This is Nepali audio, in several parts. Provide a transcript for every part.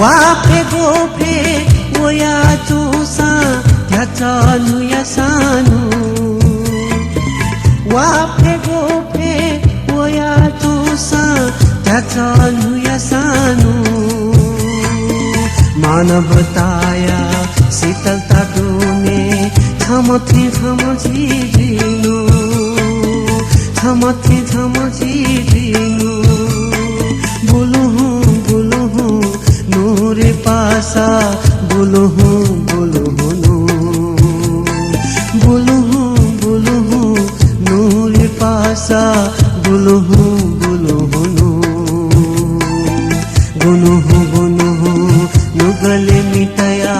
वाफे गोफे ओया चोसा ध्याचनु या सानु वाफे गोफे ओया चोसा ध्याचनु या सानु मानवताया शीतलता डुने थमथि झिझिनु थमथि झिझिनु बुलुहु बुलुहु नूरे पासा बुलुहु बुलुहु नु बुलुहु बुलुहु नूरे पासा बुलुहु बुलुहु नु गुनुहु गुनुहु नुगले मिटया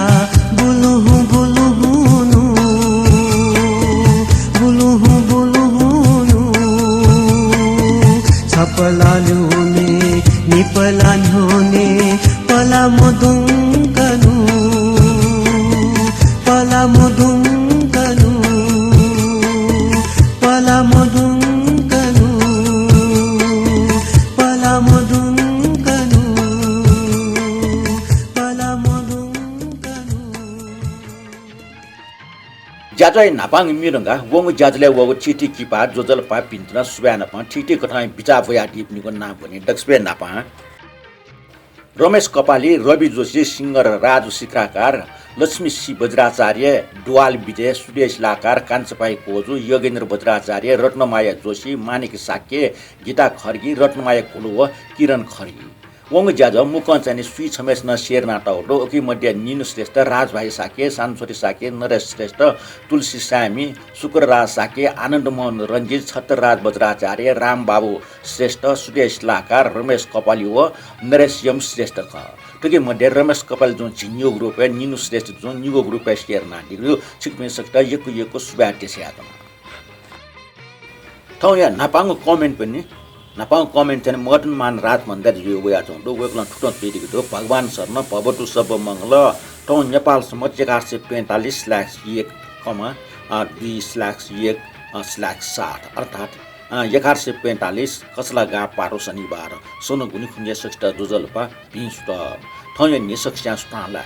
बुलुहु बुलुहु नु बुलुहु बुलुहु नु छपलालुने निपलान्होने पलामुदुङ्कनु पलामुदुङ्कनु पलामुदुङ्कनु पलामुदुङ्कनु पलामुदुङ्कनु जाजय नापाङ मिरंगा वंग जाजले वगो चिठी किपा जोजल पा पिन्तना सुब्यान पा ठिटी कथाइ बिचा भया टिप्नीको नाम पनि डक्सबे नापा रमेश कपाली रवि जोशी सिंगर राजु सिक्राकार लक्ष्मी सी वज्राचार्य डुवाल विजय सुरेश लाकार कान्छपाई कोजु योगेन्द्र वज्राचार्य रत्नमाया जोशी मानिक साक्य गीता खर्गी रत्नमाया कोलुव किरण खर्गी वंग ज्याज मुख चाहिँ सुई छमेस न शेर नाटौडो ओकी मध्ये निनु श्रेष्ठ राजभाइ साके सानछोरी साके नरेश श्रेष्ठ तुलसी सामी शुक्रराज साके आनन्दमोहन रञ्जित छत्रराज वज्राचार्य रामबाबु श्रेष्ठ सुरेश लाकार रमेश कपाली व नरेश यम श्रेष्ठ ख तोकी मध्ये रमेश कपाल जो झिन्यो ग्रुप निनु श्रेष्ठ जो निगो ग्रुप शेर नाटिरु छिकमे सक्ता यको यको सुब्याटे स्यातमा थौ या नापाङ कमेन्ट पनि नापाङ कमेन्ट चाहिँ मदन मान रात भन्दा जो गया छ दो वेकला ठुटो पेदिको दो भगवान शर्मा भवतु सब मंगल टौ नेपाल सम्म 1145/1,20,1/60 अर्थात 1145 कसला गा पारो शनिबार सोनो गुनी खुन्जे सष्ट दुजलपा पिंस्ट थौ या निसक्स्या सुताला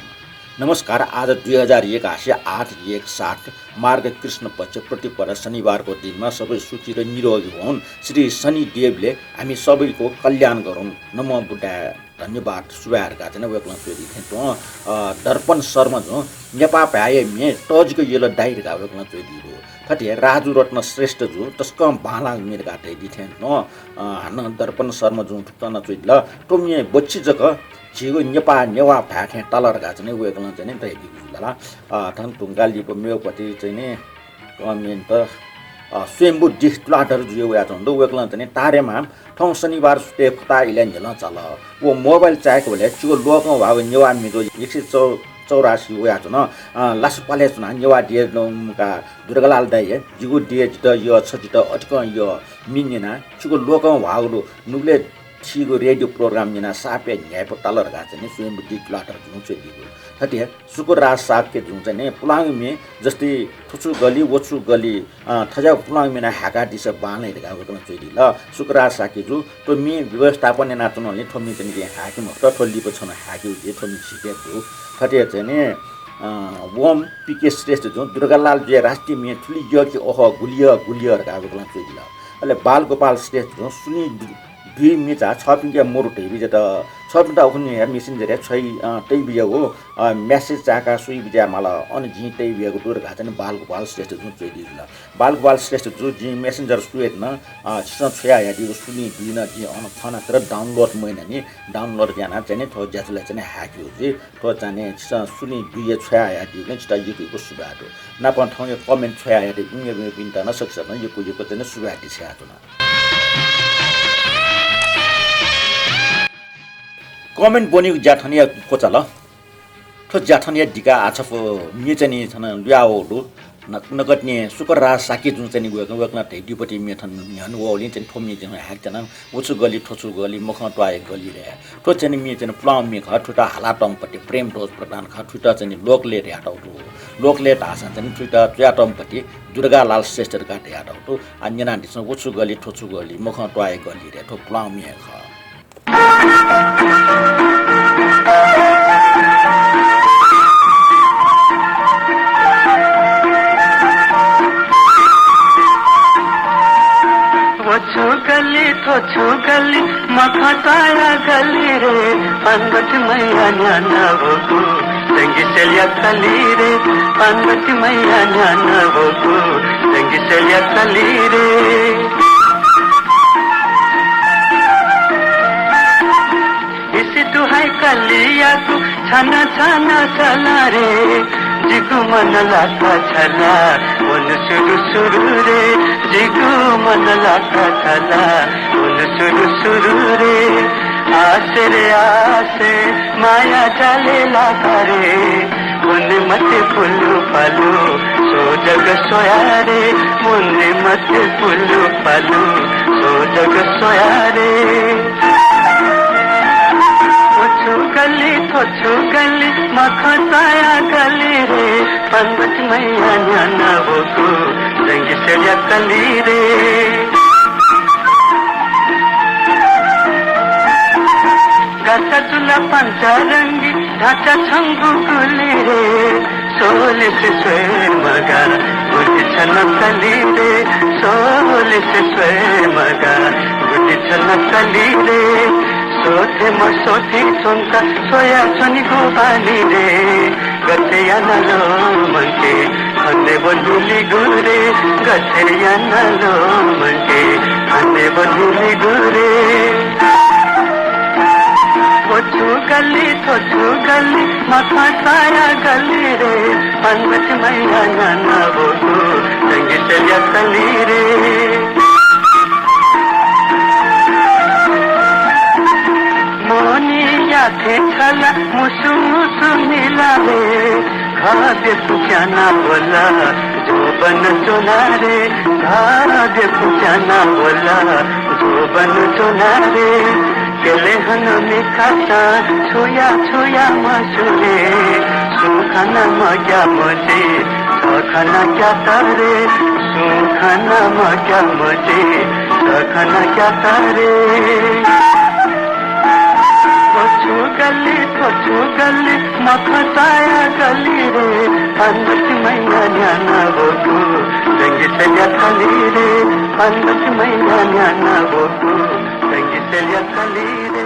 नमस्कार आज 2081/8/1/60 मार्ग कृष्ण पक्ष प्रतिपद शनिबारको दिनमा सबै सुखी र निरोगी हुन् श्री शनि देवले हामी सबैको कल्याण गरौँ नमो बुद्धाय धन्यवाद सुबारका चाहिँ वेकला फेरि थियो दर्पण शर्मा जो नेपा भ्याए मे टजको येलो डाइरका वेकला फेरि थटे राजु रत्न श्रेष्ठ जो तस्कम भालाङ मेर गाटे दिथे न हान दर्पण शर्मा जो टन चोइल टोमिए बच्ची जक जिगो नेपा नेवा भ्याथे टलर गा चाहिँ वेकला चाहिँ त दिला थन टुङ्गालीको मेउपति चाहिँ नि कमेन्ट स्वयम्बु डिस्प्लाटर जो या त वेकला चाहिँ तारेमा ठौ शनिबार सुते खुता इलेन झल चल वो मोबाइल चाहेको भले चो लोक भाव नेवा मिगो 184 वया छ न लासु पाले छ न नेवा दिए का दुर्गालाल दाइ जिगो दिए त यो छजित अटक यो मिनेना चुको लोक भावलो नुगले छिगो रेडियो प्रोग्राम जिना सापे न्यायको टलर गा चाहिँ स्वयं डिक्लाटर जुन चाहिँ दिगो थटे शुक्रराज सापके जुन चाहिँ पुलाङ मे जस्तै थुचु गली वचु गली थजा पुलाङ मेना हाका दिस बानै गा गतन चाहिँ ल शुक्रराज साके जु तो मे व्यवस्थापन नाचनले थोमी चाहिँ हाकिम त थोली प छन हाकिउ जे थोमी छिके थियो थटे चाहिँ वम पिके श्रेष्ठ जो दुर्गालाल जे राष्ट्रिय मे ठुली य कि ओह गुलिया गा गतन चाहिँ ल अले बालगोपाल श्रेष्ठ जो सुनि दुई मिचा छ पिङ्के मोरु टेबी जता छ पिन्टा उखुनि मेसेन्जर छै तै बिया हो मेसेज चाका सुई बिया मला अनि जी तै बियाको दुर घाचन बालगोपाल श्रेष्ठ जुन चाहिँ दिला बालगोपाल श्रेष्ठ जो जी मेसेन्जर सुएत न छ छया या दिउ सुनि दिन जी अन खाना तर डाउनलोड मैन नि डाउनलोड जाना चाहिँ थो ज्याजले चाहिँ ह्याक हो जी थो जाने सुनि बिया छया या दिउ न छ युको सुबाटो नापन ठाउँ कमेन्ट छया या दिउ मे पिन्टा न सक्छ न युको चाहिँ सुबाटी छयातो न कमेन्ट बनेको ज्याठनिया कोचा ल ठो ज्याठनिया ढिका आछफ मेचनी छन ल्याओडु नगट्ने शुक्रराज साके जुन चाहिँ गएको वेकना ढेडीपट्टि मेथन न्यानु ओली चाहिँ ठोमी चाहिँ ह्याक जना उछु गली ठोचु गली मुख टवाए गली रे ठो चाहिँ मे चाहिँ प्लाउ मे ख ठुटा हालाटमपट्टि प्रेम ढोज प्रदान ख ठुटा चाहिँ लोकले ह्याटाउटु लोकले ढासा चाहिँ ठुटा ट्याटमपट्टि दुर्गालाल श्रेष्ठ का ह्याटाउटु अन्यना दिस उछु गली ठोचु गली मुख टवाए गली रे ठो प्लाउ मे ख थोछु गली मखताया गली रे पानवती मैया न्याना भोकु जंगी सेलिया कली रे पानवती मैया न्याना भोकु जंगी सेलिया कली रे इसी दुहाई कलिया तू छाना छाना चला रे जिगु मन लाता छला मन सुरु सुरु रे जिगु मन लाता छला मन सुरु सुरु रे आसे रे आसे माया जाले लाता रे मन मते पुल्लु पालू सो जग सोया रे मन मते पुल्लु पालू सो जग सोया रे थोछु गली मखताया गली रे पानवती मैया न्याना भोकु जंगी सेलिया कली रे गाता चुला पंचरंगी ढाचा छंगु गुली रे सोले से स्वयं मगा गुटी छन कली रे सोले से स्वयं मगा गुटी छन कली रे सोथे मसोथी सुनता सोया सुनी को बाली रे गते या नलो मंके हने बंधुली गुरे गते या नलो मंके हने बंधुली गुरे थोछु गली मखताया गली रे पानवती मैया न्याना भोकु जंगी सेलिया कली रे थे छला मुसु मुसु मिला रे खादे पुजाना बोला जो बन चुना रे खादे पुजाना बोला जो बन चुना रे केले हन मिखाता छुया छुया मसुरे सुखाना मजा मजे सखाना क्या तारे सुखाना मजा मजे सखाना क्या तारे थोछु गली मखताया गली रे पानवती मैया न्याना भोकु जंगी सेलिया कली रे पानवती मैया न्याना भोकु जंगी सेलिया कली रे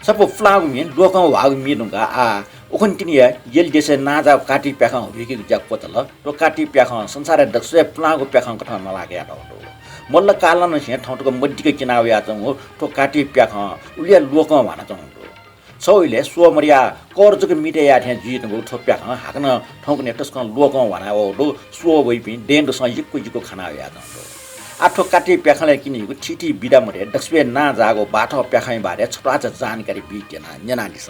सपो फ्लाग मिन लोकं वाग मिनुगा आ उखन तिनिया येल देसे नाजा काटी प्याखं विकि जा कोतल तो काटी प्याखं संसार दक्से फ्लाग प्याखं कथा नलागे आतो मल्ल कालन से ठाउँको मड्डीको किनावे आचौँ हो तो काटी प्याख उलिया लोक भन चाहँ सौले सोमरिया कर्जको मिटे या थिए जित गो ठो प्याख हाक्न ठाउँको नेटस्क लोक भना हो सो वइपि डेन्ड सजिको जिको खाना या चाहँ आठो काटी प्याखले किनेको छिटी बिदा मरे दक्सबे ना जागो बाठो प्याखै बारे छटाच जानकारी बिटेना न्यानालिस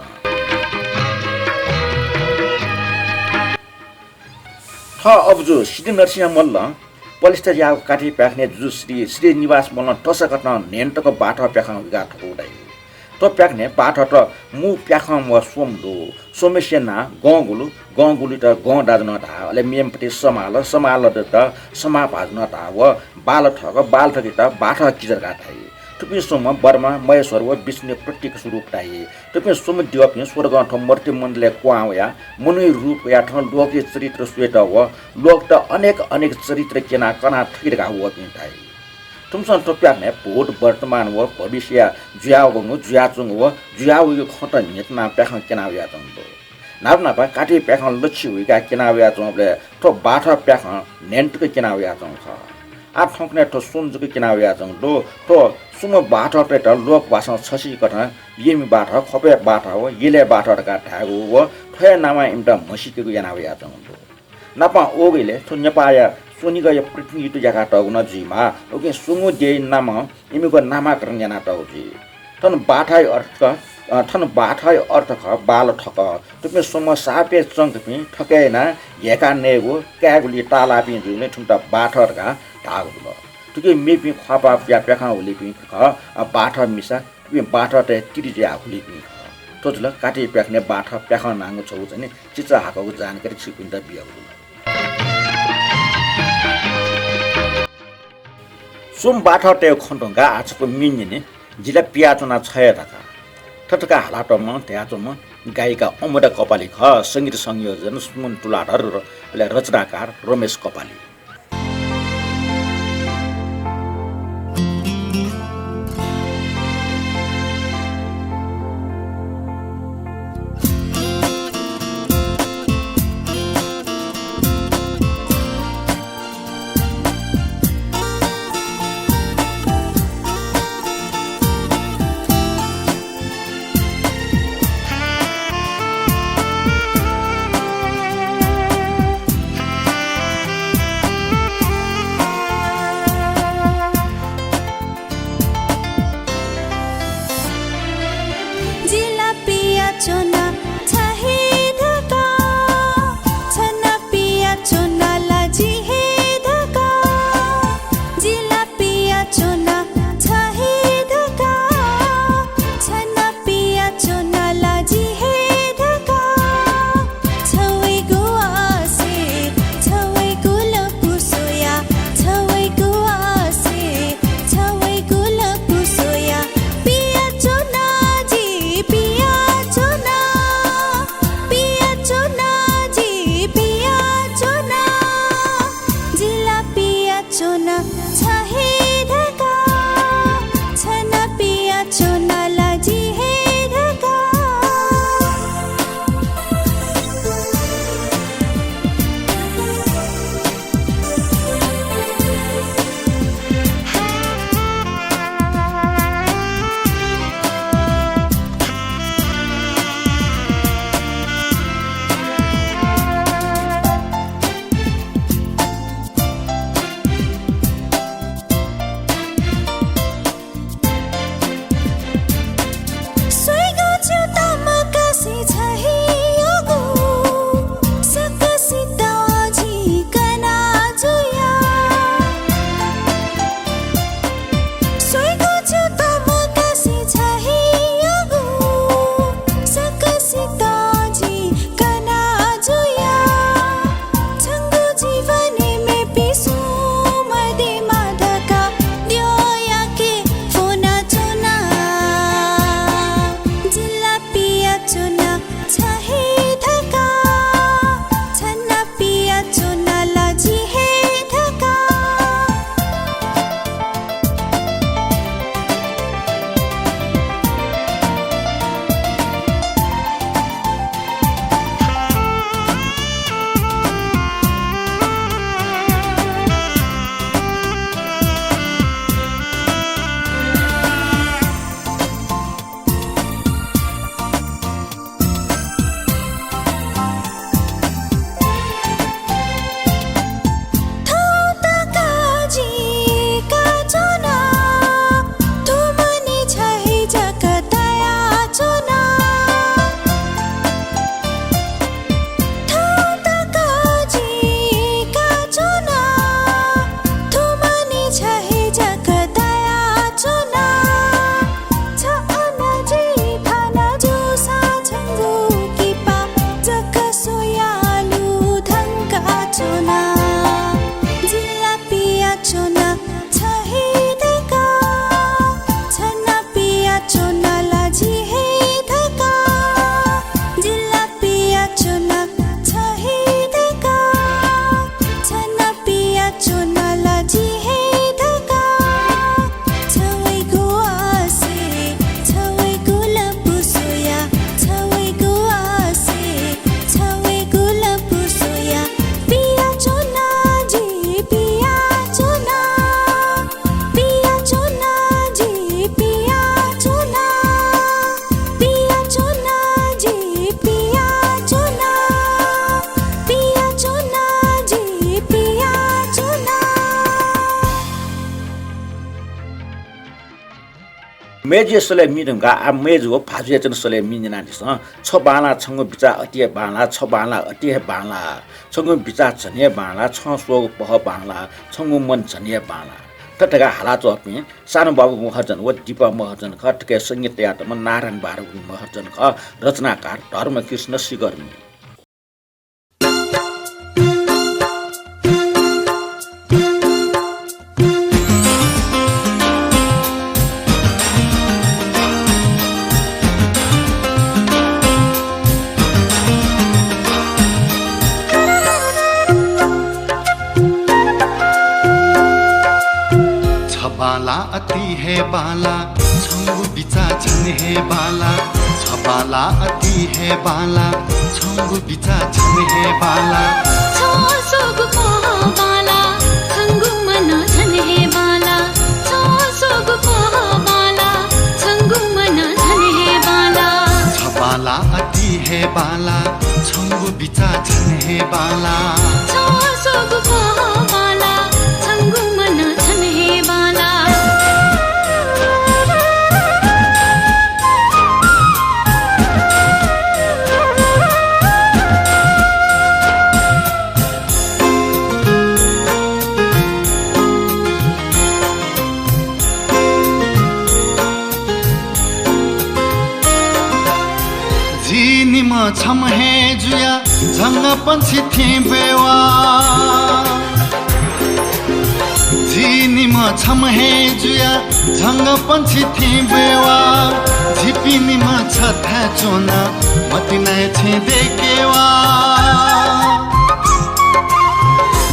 थ अबजो सिद्धि नरसिंह मल्ल पलिस्टर या काठी प्याख्ने जुश्री श्रीनिवास मल्ल टस कट्न नेन्टको बाठो प्याखन विगा ठोडाइ तो प्याख्ने बाठो त मु प्याखम व सोमदो सोमेसेना गंगुलु गंगुलु त गं दाजन ता अले मेमपति समाल समाल त समा भाजन ता व बाल ठग बाल ठगी त बाठो किजर गाथाइ तुपि सोम बर्मा महेश्वर व विष्णु प्रतीक स्वरूप ताइ तुपि सोम दिवप स्वर्ग ठ मूर्ति मण्डले क्वाया मुनि रूप या ठ लोके चरित्र स्वेत व लोक त अनेक अनेक चरित्र केना कना ठगिरगा व पिन्ताइ तुमसन टोप्याने भोट वर्तमान व भविष्य जुयाव गनु जुयाचुङ व जुयाव यो खट नेतना प्याख केना या तंदो नापना पा काटी प्याख लछि हुइका केना या तंले तो बाठा प्याख नेन्टको केना या तंग छ आ ठोकने तो सुनजुको केना या तंग दो तो सुम बाठा पेट लोक भाषा छसी कथा येमी बाठा खपे बाठा हो येले बाठा का ठागु व थय नामा इमटा मसिकेको याना या तंग दो नापा ओगेले तो नेपाया सोनिगा या पृथ्वी तो जगा टगुन जिमा ओके सुंगु दे नाम इमिको नामाकरण याना टगु थन बाठाइ अर्थ ख बाल ठक तुमे सोम सापे चंक पि ठकेना येका नेगो क्यागुली तालापि जुले ठुन्टा बाठरका ढागु तुके मेपि खपा प्या प्याखा होली पि ख बाठ मिसा तुमे बाठ ते तिरि ज्या होली पि तोजल काटी प्याखने बाठ प्याखा नांगु छौ जने चिचा हाकको जानकारी छिपिन्दा बियागु सोम बाठ ते खण्डंगा आछको मिन्ने जिला पियाचना छय taka ठटका हालाटमा त्याचमा गायिका अमरा कपाली ख संगीत संयोजन सुमन तुलाधर र रचनाकार रमेश कपाली मेजे सले मिदुंगा आ मेजो भाजुए जन सले मिजना दिस छ बाला छंगु बिचा अतिए बाला छ बाला अतिए बाला छंगु बिचा छने बाला छ सोग पह बाला छंगु मन छने बाला तटका हाला चोपि सानो बाबु महर्जन व दीपा महर्जन ख टके संगीत यातम नारायण बारु महर्जन ख रचनाकार धर्मकृष्ण सिगर्मी बाला अति है बाला छंगु बिचा छन है बाला छ बाला अति है बाला छंगु बिचा छन है बाला छ सोगु पह बाला छंगु मन छन है बाला छ सोगु पह बाला छंगु मन छन है बाला छ बाला अति है बाला छंगु बिचा छन है बाला छ सोगु पह बाला छंगु मन छन है बाला छम है जुया झंग पंछी थी बेवा झीनी म छम है जुया झंग पंछी थी बेवा झिपिनी म छथा चोना मतिना छे देकेवा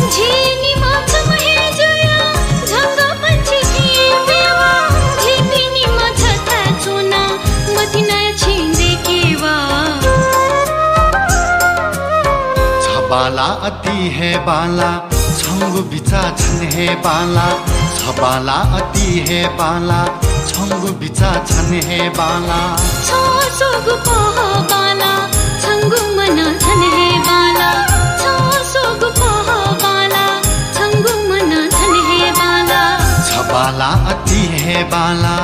झीनी म छम है जुया झंग पंछी थी बेवा झिपिनी म छथा चोना मतिना छे देकेवा बाला अति है बाला छंगु बिचा छन है बाला छ बाला अति है बाला छंगु बिचा छन है बाला छ सोगु पह बाला छंगु मन छन है बाला छ सोगु पह बाला छंगु मन छन है बाला छ बाला अति है बाला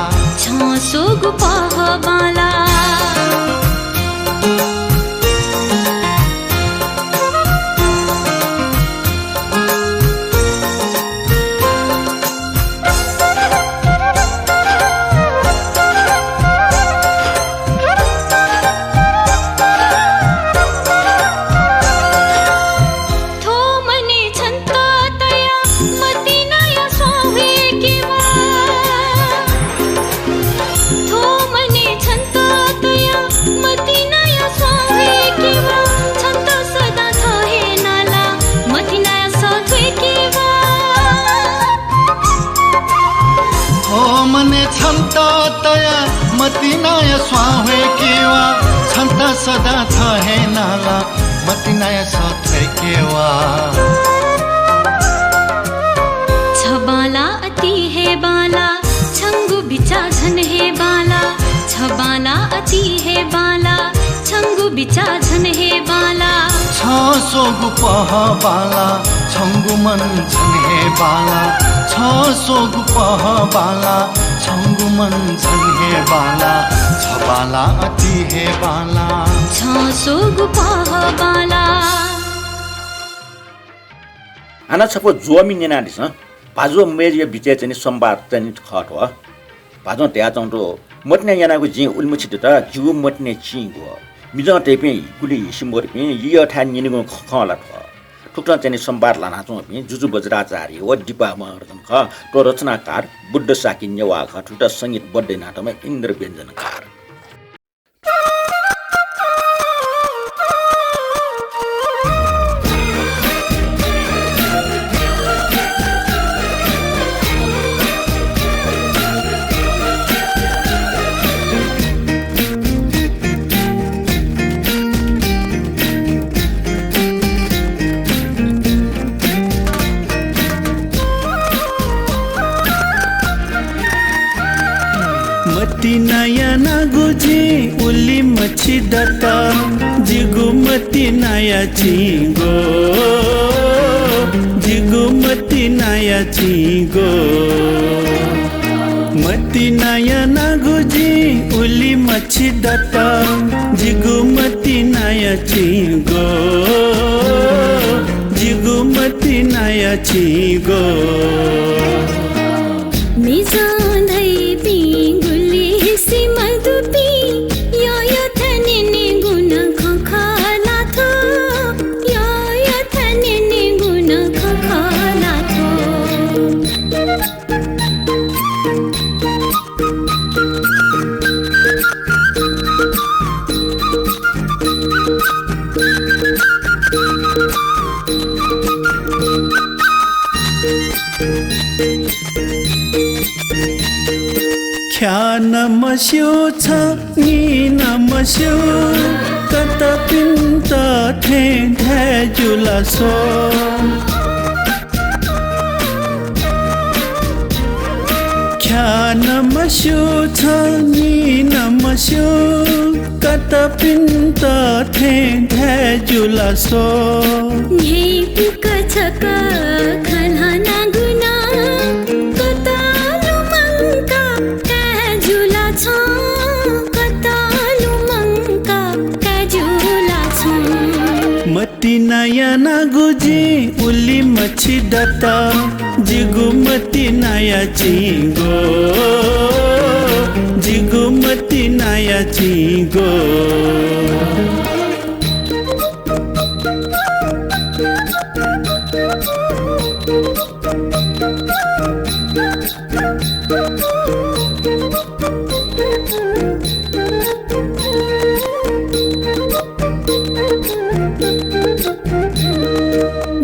छ सोगु पह बाला मतिनाय स्वाहे केवा छन्त सदा छ हे नाला मतिनाय सथे केवा छ बाला अति है बाला छंगु बिचा छन है बाला छ बाला अति है बाला छंगु बिचा छन है बाला छ सोगु पह बाला छंगु मन छन है बाला छ सोगु पह बाला छंगु मन छन है बाला छ बाला अति है बाला छ सोगु पह बाला आना छपो जोमी नेना दिस भाजो मेज बिचे चाहिँ संवाद चाहिँ खट हो भाजो त्या चौंटो मटने यानाको जि उल्मुछित त जिउ मटने चिगो मिजो टेपे गुली सिम्बोर पे य ठा निनिगो खला थ ठुक्टा चाहिँ संवाद लाना चौ पे जुजु बज्राचार्य व दिपा महर्जन ख तो रचनाकार बुद्ध साकी नेवा ख ठुक्टा संगीत बड्डे नाटकमा इन्द्र व्यञ्जनकार नया नागुजी उली मच्छी डटा जिगुमती नया चिंगो जिगुमती नया चिंगो मती नया नागुजी उली मच्छी दत्ता जिगु मती नया चिगो जिगु मती नया चिगो निजांधै पिंगुली हिसी मधुपी यो यो थने ने गुना खखाला थो यो यो थने ने गुना खखाला थो ख्या नमस्यो छ नि नमस्यो कत पिन्त थे जुला सो ख्या नमस्यो छ नि नमस्यो कत पिन्त थे जुला सो हे पुक छक खना नागुना कतालु मंका काजुला छ कतालु मंका काजुला छ मती नया नागुजी उली मच्छी दत्ता जिगु मती नया चिगो जिगु मती नया चिगो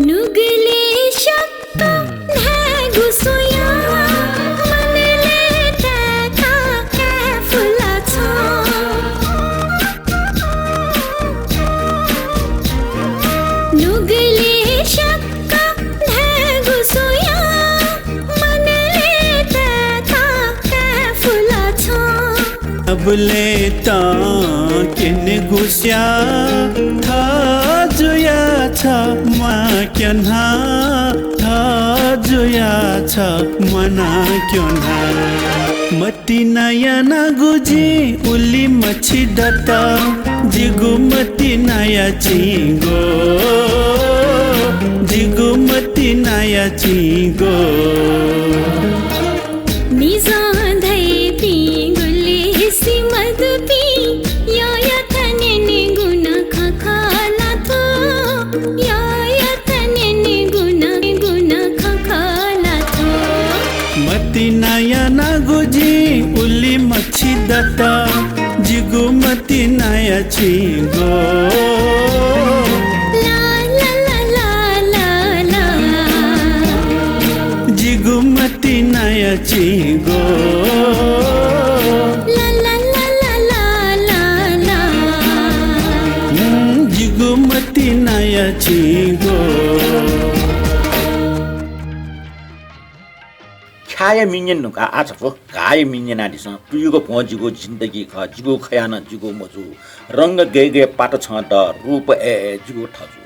नुगले शब्द धागु सोया मनले ताका का फुला छ नुगले शब्द धागु सोया मनले ताका का फुला छ अबले ता किन गुस्या था जुया छ मा क्यन्हा था जुया छ मना क्यन्हा मती नया नागुजी उली मच्छी दत्ता जिगु मती नया चिगो जिगु मती नया चिगो निजांधै पिंगुली हिसी मधुपी यो यो थने ने गुना खखाला थो यो यो थने ने गुना खखाला थो मती नया नागुजी उली मच्छी दत्ता जिगु मती नया चिगो ला ला ला ला ला ला जिगु मती नया चिगो ला ला ला ला ला ला ला जिगु मती नया चिगो ख्याय मिन्यन नुका आज फो गाय मिन्यन आदिस तुयुको पहुँचीको जिन्दगी ख जिगो खयान जिगो मजु रङ्ग गे गे पाट छ द रूप ए जिगो ठजु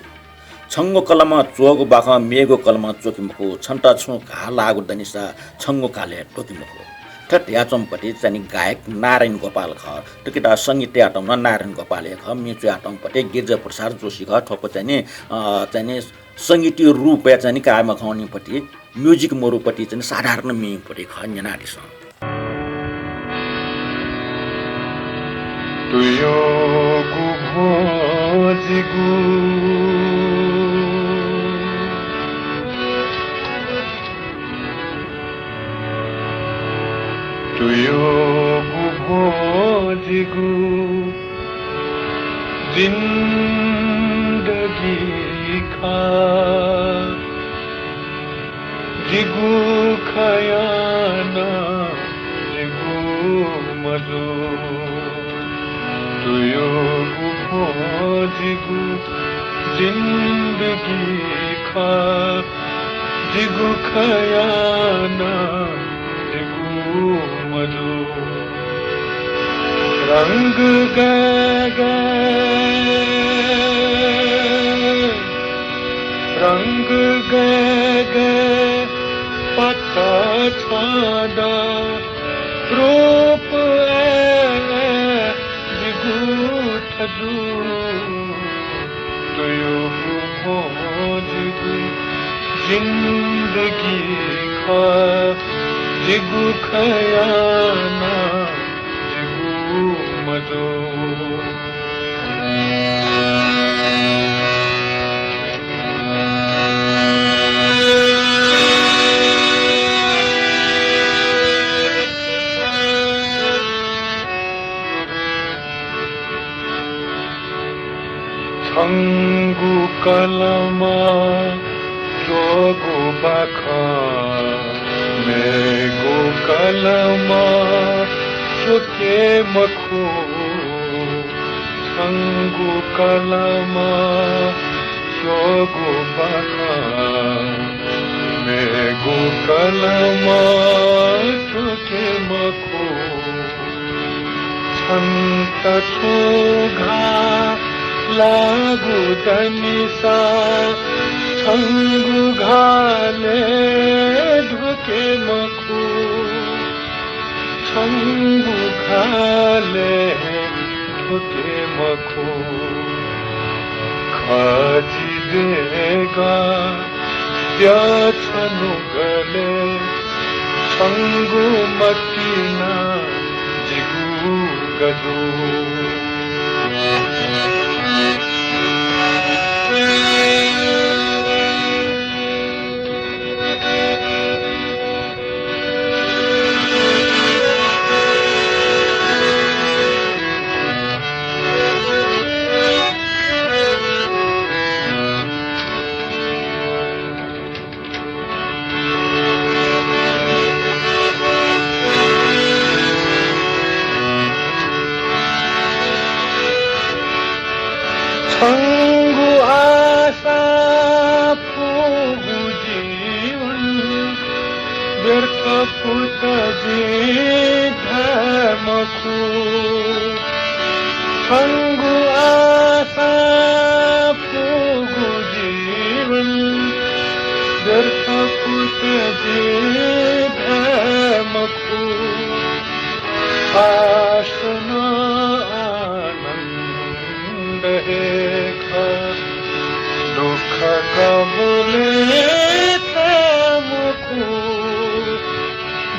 छङ्गो कलमा चोगो बाख मेगो कलमा चोकिमको छन्टा छु घा लागु दनिसा छङ्गो काले टोकिमको ठट याचमपट्टि चाहिँ गायक नारायण गोपाल ख टकिटा सङ्गीत आटममा नारायण गोपाल ख मिचु आटमपट्टि गिर्जा प्रसाद जोशी ख ठोको चाहिँ सङ्गीतीय रूप चाहिँ कायमा खनिपट्टि म्युजिक मोरुपट्टि चाहिँ साधारण मिपट्टि खन्यनादिस तुयो गुभोजिगु तुयो गुभोजिगु जिन्दगी खा जिगु खयाना जिगु मजु तुयो गुभोजिगु जिन्दगी खा जिगु खयाना जिगु मजु रंग गए रंग गए पता छादा थजू तुयो खोजिगु जिंदगी खा जिगु खयाना जिगु मजो छंगु कलमा जोगु बाखा मेगु कलमा चोके मखु छंगु कलमा जोगु बाखा मेगु कलमा चोके मखु छंत छुघा लागु दनिसा छंगु घाले ढुके मखु छंगु घाले ढुके मखु खाजी देगा छनु गले छंगु मतीना जिगु गदू छंगु आशा पुगु जीवन व्यर्थ पुत धमखु छंगु आशा पुगु जीवन व्यर्थ पुत धमखु आशना दुख गबुले तमखु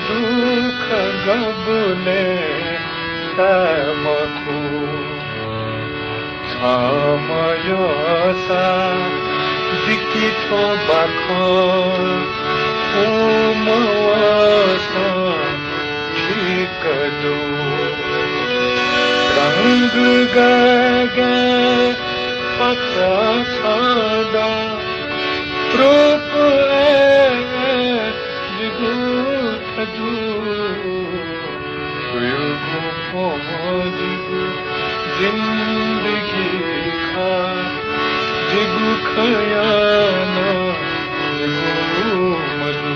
दुख गबुले तमखु समय सा दिकी थो बाख उमवसा ठीक दो रंग गगे पता छादा रूप जिगु थजू तुयो खोजिगु जिंदगी खा जिगु खयाना जिगु मजू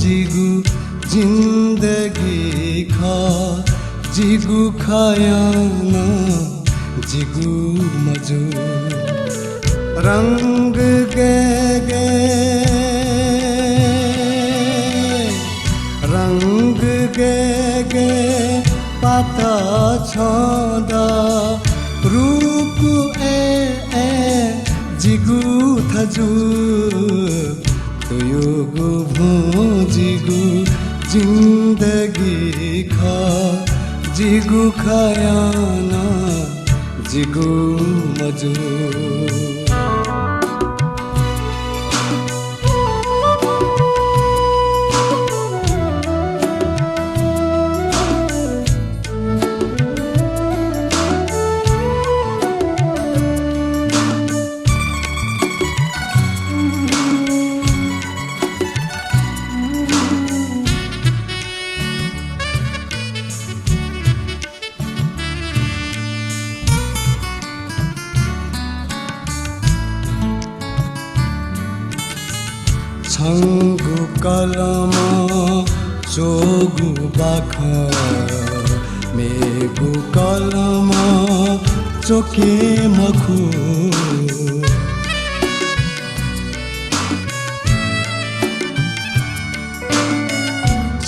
जिगु जिंदगी खा जिगु खायाना जिगु मजू रंग गे रंग गे पाता छादा रूप जिगु थजू तुयो जिगु जिंदगी खा जिगु खायाना जिगु मजू छङ्गु कलम चोगु बाख मेगु कलम चोके मखु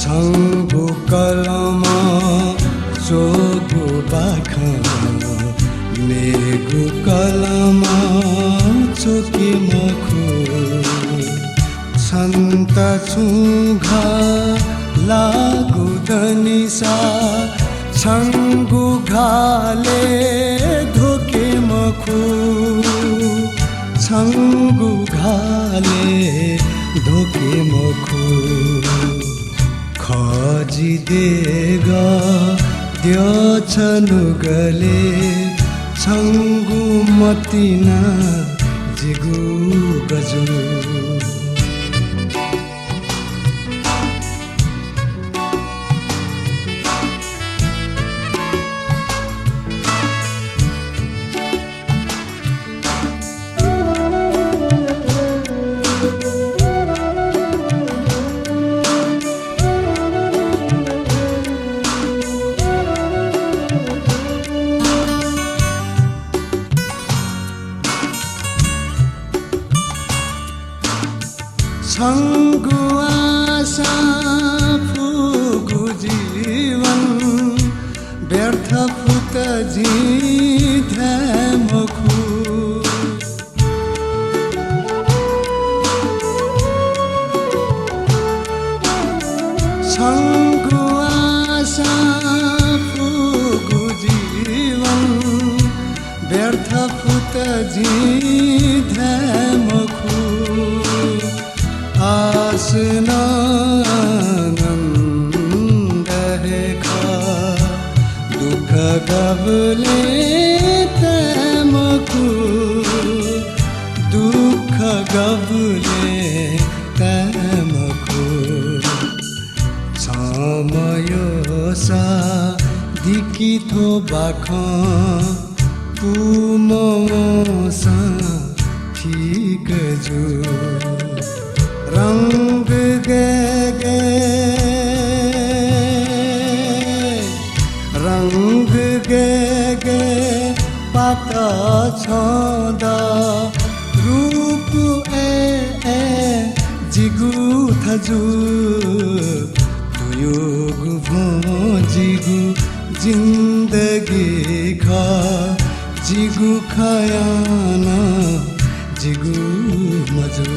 छङ्गु कलम चोगु बाख मेगु कलम चोके मखु छन्त छुघा लागु धनिसा छङ्गु घाले धोके मखु छङ्गु घाले धोके मखु खजी देग त्यो छनु गले छङ्गु मतिना जिगु गजु छङ्गु आशा फुगु जीवन व्यर्थ फुत जिधे मखु छङ्गु आशा फुगु जीवन व्यर्थ फुत जिधे मखु आसनन्द रेखा दुःख गबले तमखु दुःख गबले तमखु समय सा दिकी थो बाख पुमसा ठीक जु रंग गे गे रंग गे गे पाता छदा रूप ए जिगु थजु तुयुगु भो जिगु जिंदगी खा जिगु खयाना जिगु मजु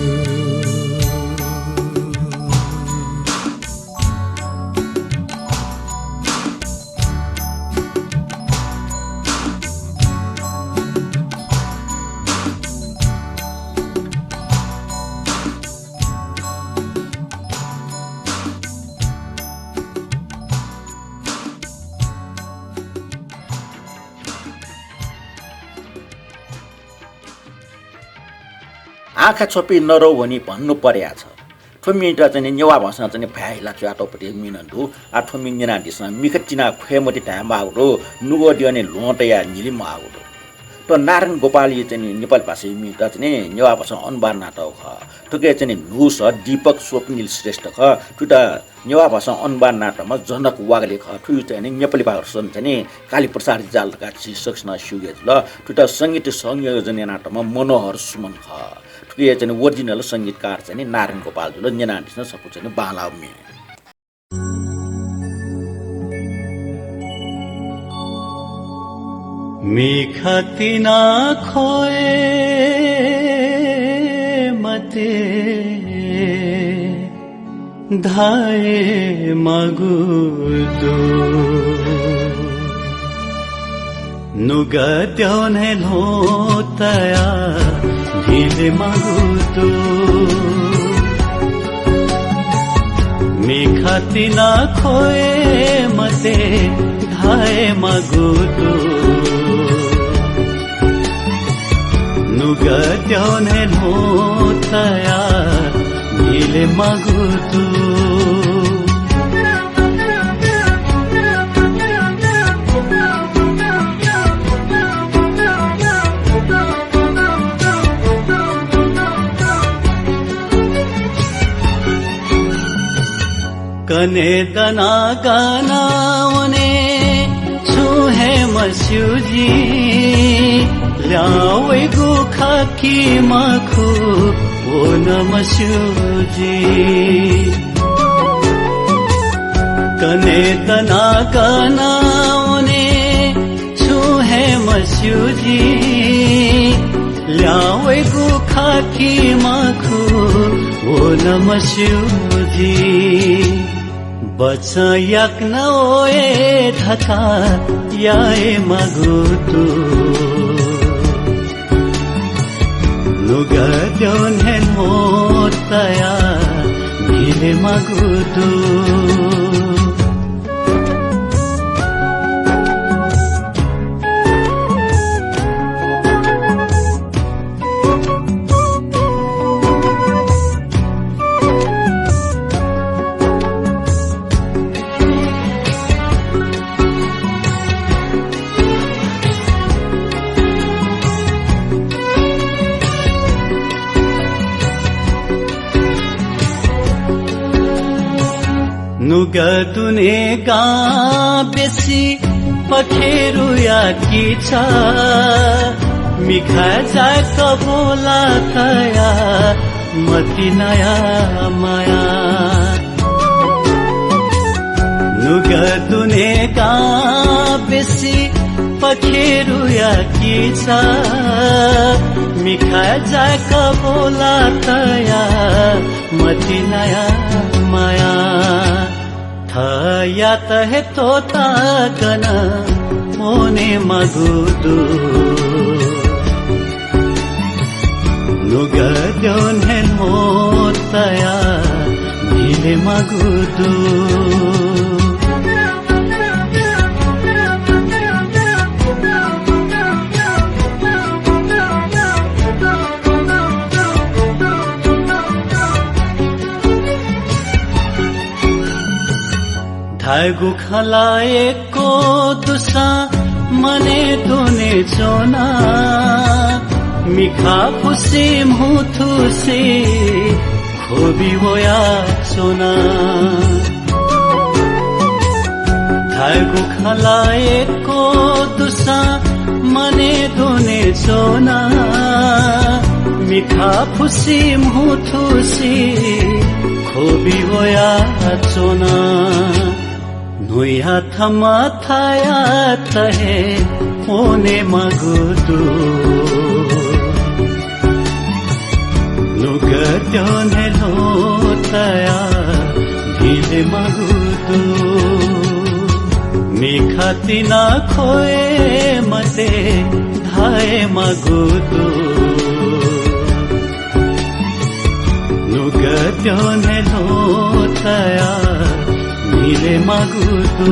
आँखा छोपी नरौ भनी भन्नु पर्या छ ठुमिटा चाहिँ नेवा भाषा चाहिँ भ्याइला च्याटोपट्टि मिनन्डु आ ठुमिङना दिसना मिखचिना खेमति टामाउरो नुगो दिने लोटया निलिम आउरो त नारायण गोपाल चाहिँ नेपाल भाषा मिटा चाहिँ नेवा भाषा अनुवाद नाटक ख ठुके चाहिँ नुस दीपक स्वप्निल श्रेष्ठ ख टुटा नेवा भाषा अनुवाद नाटकमा जनक वागले ख ठु चाहिँ नेपाली भाषा चाहिँ कालीप्रसाद जालका शीर्षकमा सुगेज ल टुटा संगीत संयोजन नाटकमा मनोहर सुमन ख ठुके चाहिँ ओरिजिनल संगीतकार चाहिँ नारायण गोपाल जुल नेनादिस सबु चाहिँ बालाउमी मिखतिना खोए मते धाए मगुदो नुगद्योने लोतया ढिले मगुदो मिखतिना खोए मते धाए मगुदो नुगद्योने लोतया ढिले मगुदो तने तना गानाउने छुहे मस्युजी ल्यावै गुखा कि मखु ओ नमस्युजी तने तना गानाउने छुहे मस्युजी ल्यावै गुखा कि मखु ओ नमस्युजी बच्चा याक नओए धका याए मगुतु नुगा द्योन हेन मोतया मिले मगुतु नुगदुने गा बेसी पखेरु याकी छ मिखा जाक बोला थया मति नया माया नुगदुने गा बेसी पखेरु याकी छ मिखा जाक बोला थया मति नया माया थया तहे तोता कना मोने मगुदु नुगद्योन हेन मोतया मिले मगुदु धागु खलाएको दुसा मने दुने चोना मिखा फुसी मुथुसी खोबी होया सोना धागु खलाएको दुसा मने दुने चोना मिखा फुसी मुथुसी खोबी होया चोना नुया थमा थाया तहे ओने मगुदु नुगद्योन लोतया ढिले मगुदु मिखातिना खोए मते धाए मगुदु नुगद्योन लोतया नीले मगुदु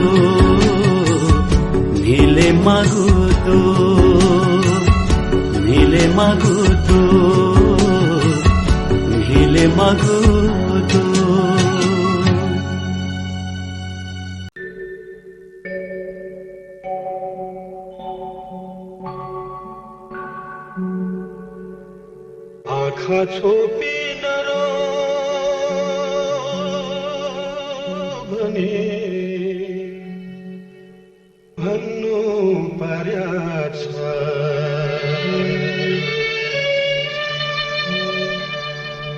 नीले मगुदु नीले मगुदु नीले मगुदु आँखा छोपी नरो भने भन्नु पर्या छ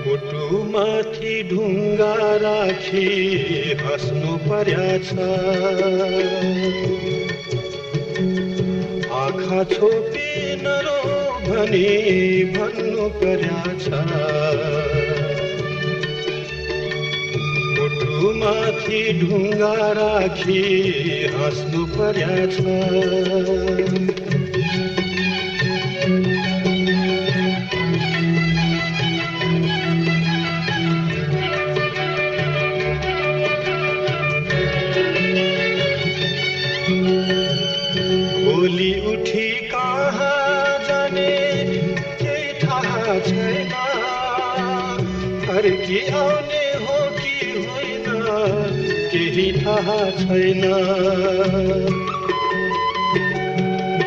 मुटुमाथि ढुङ्गा राखी हाँस्नु पर्या छ आँखा छोपी नरो भनी भन्नु पर्या छ मुटुमाथि ढुङ्गा राखी हाँस्नु पर्या छ भोलि उठी कहाँ जाने केही थाहा छैन फर्की आउने हो कि होइन केही थाहा छैन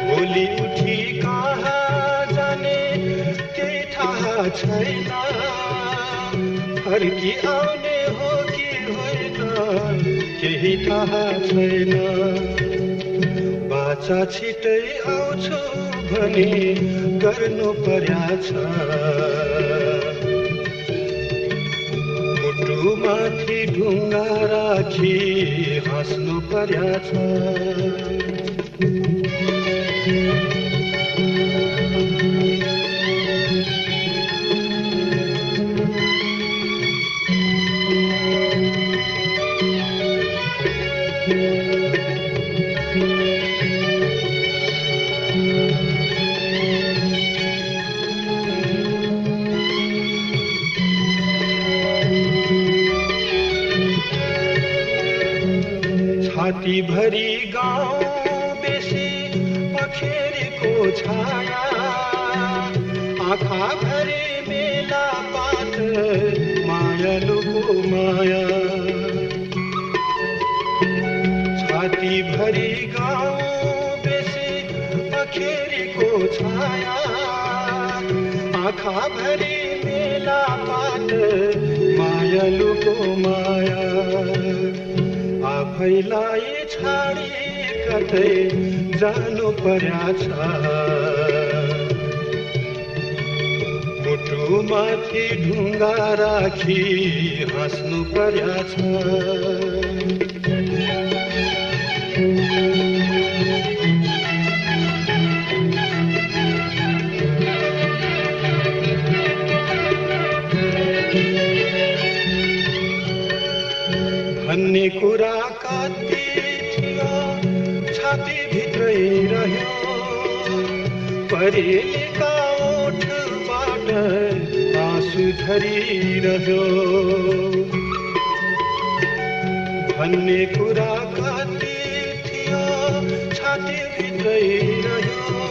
भोलि उठी कहाँ जाने केही थाहा छैन फर्की आउने हो कि होइन केही थाहा छैन बाचा छिटै आउँछु भने गर्नु पर्याछ मुटुमाथि ढुङ्गा राखी हाँस्नु पर्याछ छाती भरी गाउँ बेसी पखेरीको छाया आँखा भरी मेला पात मायालुको माया छाती भरी गाउँ बेसी पखेरीको छाया आँखा भरी मेला पात मायालुको माया आफैलाई छाडी कतै जानु पर्याछ मुटुमाथि ढुङ्गा राखी हाँस्नु पर्याछ भन्ने कुरा कति थियो छाती भित्रै रह्यो परेलीका ओठबाट आँसु झरिरह्यो भन्ने कुरा कति थियो छाती भित्रै रह्यो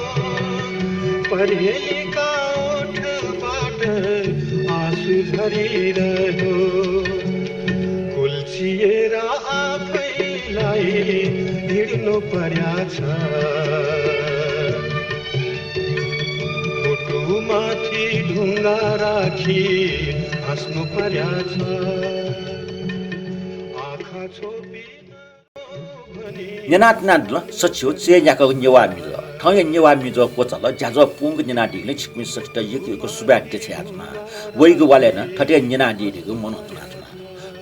परेलीका ओठबाट आँसु झरिरह्यो कुल्चिएर आफैलाई हिँड्नु पर्याछ मुटुमाथि ढुङ्गा राखी हाँस्नु पर्याछ आँखा छोपिन Nyanat सचिव चेन्याको नेवा मिजो ठय नेवा मिजो कोचल ज्याजो पुंग निना दिले छिकमि सष्ट यकिको सुब्याटे छ्याजमा वइगु वालेन ठटे निना दिगु मनोतुना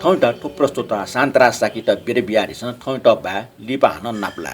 ठौटा प्रस्तुत शान्तरा साकित बेरे बियारिसन ठौटा बा लिपा हन नाप्ला